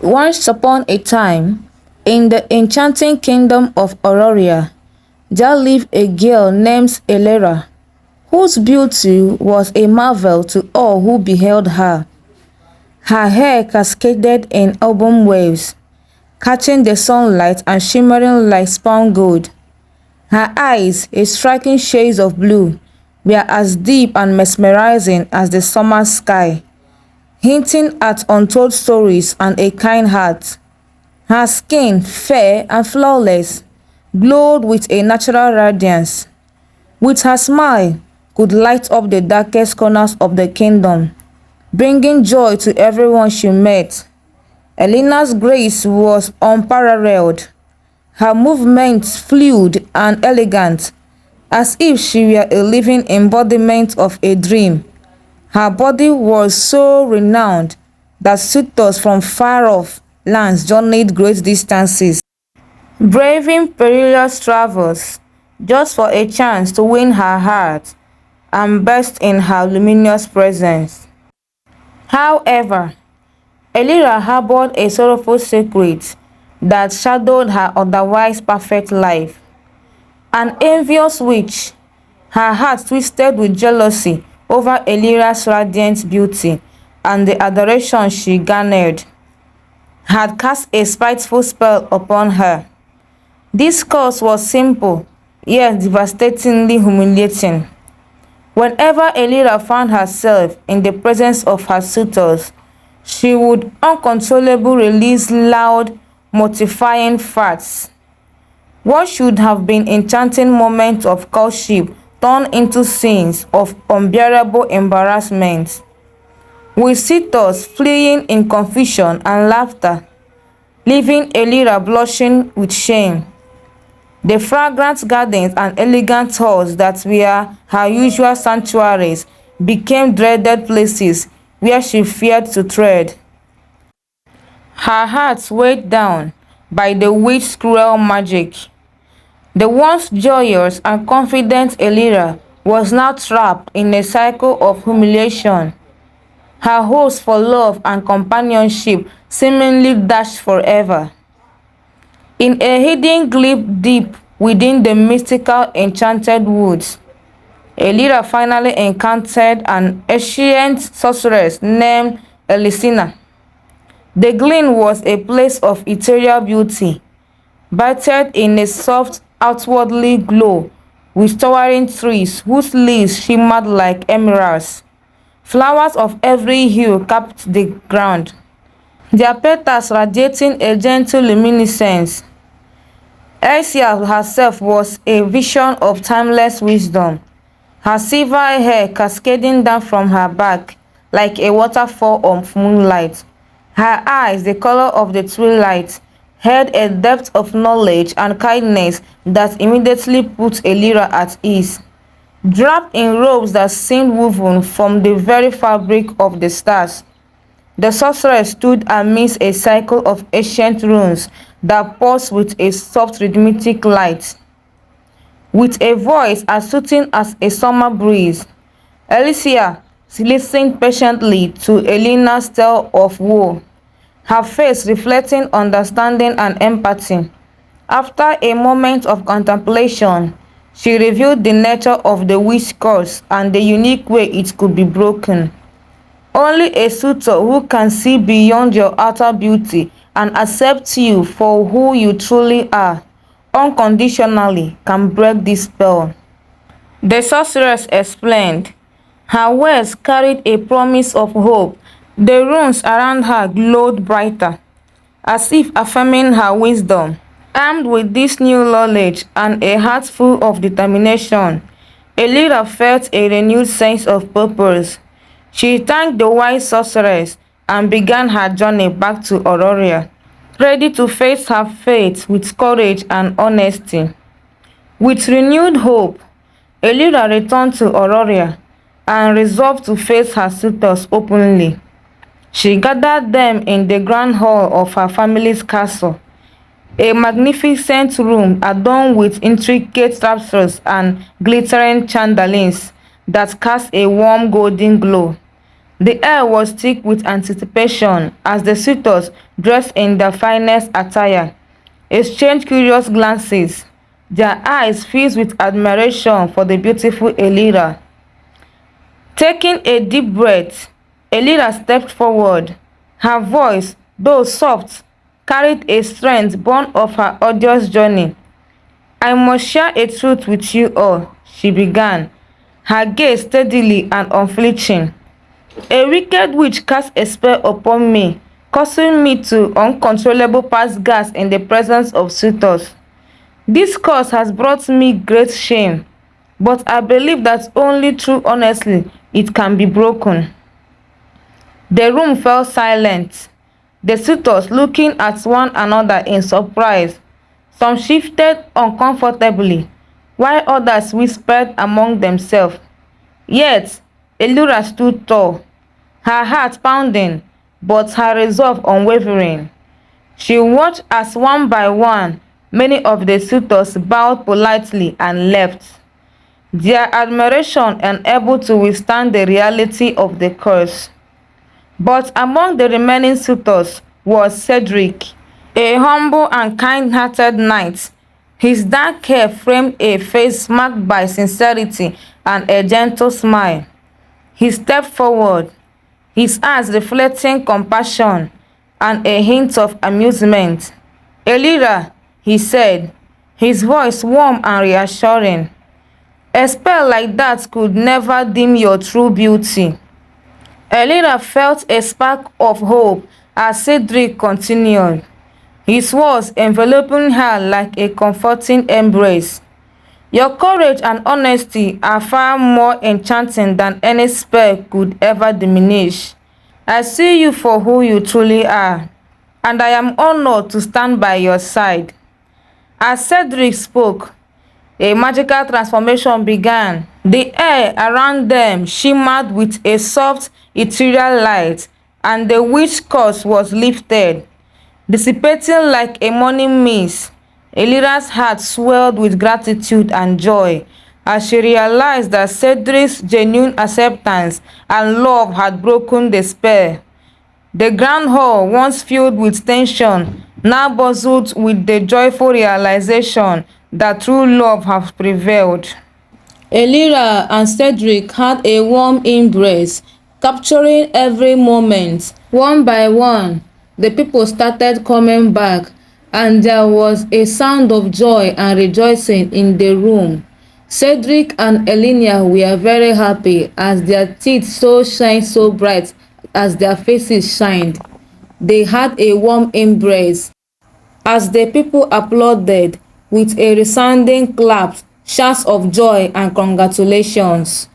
Once upon a time, in the enchanting kingdom of Aurora, there lived a girl named Elera, whose beauty was a marvel to all who beheld her. Her hair cascaded in auburn waves, catching the sunlight and shimmering like spun gold. Her eyes, a striking shade of blue, were as deep and mesmerizing as the summer sky, hinting at untold stories and a kind heart. Her skin, fair and flawless, glowed with a natural radiance. With her smile, could light up the darkest corners of the kingdom, bringing joy to everyone she met. Elena's grace was unparalleled, her movements fluid and elegant, as if she were a living embodiment of a dream. Her body was so renowned that suitors from far-off lands journeyed great distances, braving perilous travels just for a chance to win her heart and bask in her luminous presence. However, Elira harbored a sorrowful secret that shadowed her otherwise perfect life. An envious witch, her heart twisted with jealousy over Elira's radiant beauty and the adoration she garnered, had cast a spiteful spell upon her. This cause was simple, yet devastatingly humiliating. Whenever Elira found herself in the presence of her suitors, she would uncontrollably release loud, mortifying farts. What should have been enchanting moments of courtship turned into scenes of unbearable embarrassment, with suitors fleeing in confusion and laughter, leaving Elira blushing with shame. The fragrant gardens and elegant halls that were her usual sanctuaries became dreaded places where she feared to tread. Her heart weighed down by the witch's cruel magic. The once joyous and confident Elira was now trapped in a cycle of humiliation. Her hopes for love and companionship seemingly dashed forever. In a hidden glade deep within the mystical enchanted woods, Elira finally encountered an ancient sorceress named Elisina. The glen was a place of ethereal beauty, bathed in a soft outwardly glow, with towering trees whose leaves shimmered like emeralds. Flowers of every hue capped the ground, their petals radiating a gentle luminescence. Elsia herself was a vision of timeless wisdom, her silver hair cascading down from her back like a waterfall of moonlight. Her eyes, the color of the twilight, held a depth of knowledge and kindness that immediately put Elira at ease. Draped in robes that seemed woven from the very fabric of the stars, the sorceress stood amidst a cycle of ancient runes that pulsed with a soft rhythmic light. With a voice as soothing as a summer breeze, Alicia listened patiently to Elena's tale of woe, her face reflecting understanding and empathy. After a moment of contemplation, she revealed the nature of the witch curse and the unique way it could be broken. Only a suitor who can see beyond your outer beauty and accept you for who you truly are, unconditionally, can break this spell. The sorceress explained. Her words carried a promise of hope. The runes around her glowed brighter, as if affirming her wisdom. Armed with this new knowledge and a heart full of determination, Elira felt a renewed sense of purpose. She thanked the wise sorceress and began her journey back to Aurora, ready to face her fate with courage and honesty. With renewed hope, Elira returned to Aurora and resolved to face her suitors openly. She gathered them in the grand hall of her family's castle, a magnificent room adorned with intricate tapestries and glittering chandeliers that cast a warm golden glow. The air was thick with anticipation as the suitors, dressed in their finest attire, exchanged curious glances, their eyes filled with admiration for the beautiful Elira. Taking a deep breath, Elira stepped forward. Her voice, though soft, carried a strength born of her arduous journey. "I must share a truth with you all," she began, her gaze steadily and unflinching. "A wicked witch cast a spell upon me, causing me to uncontrollable pass gas in the presence of suitors. This curse has brought me great shame, but I believe that only through honesty it can be broken." The room fell silent, the suitors looking at one another in surprise. Some shifted uncomfortably, while others whispered among themselves. Yet, Elura stood tall, her heart pounding, but her resolve unwavering. She watched as one by one many of the suitors bowed politely and left, their admiration unable to withstand the reality of the curse. But among the remaining suitors was Cedric, a humble and kind-hearted knight. His dark hair framed a face marked by sincerity and a gentle smile. He stepped forward, his eyes reflecting compassion and a hint of amusement. "Elira," he said, his voice warm and reassuring, "a spell like that could never dim your true beauty." Elira felt a spark of hope as Cedric continued, his words enveloping her like a comforting embrace. "Your courage and honesty are far more enchanting than any spell could ever diminish. I see you for who you truly are, and I am honored to stand by your side." As Cedric spoke, a magical transformation began. The air around them shimmered with a soft, ethereal light, and the witch curse was lifted, dissipating like a morning mist. Elira's heart swelled with gratitude and joy as she realized that Cedric's genuine acceptance and love had broken the spell. The grand hall, once filled with tension, now bustled with the joyful realization that true love had prevailed. Elira and Cedric had a warm embrace, capturing every moment. One by one, the people started coming back, and there was a sound of joy and rejoicing in the room. Cedric and Elenia were very happy as their teeth so shined so bright as their faces shined. They had a warm embrace as the people applauded with a resounding clap, shouts of joy and congratulations.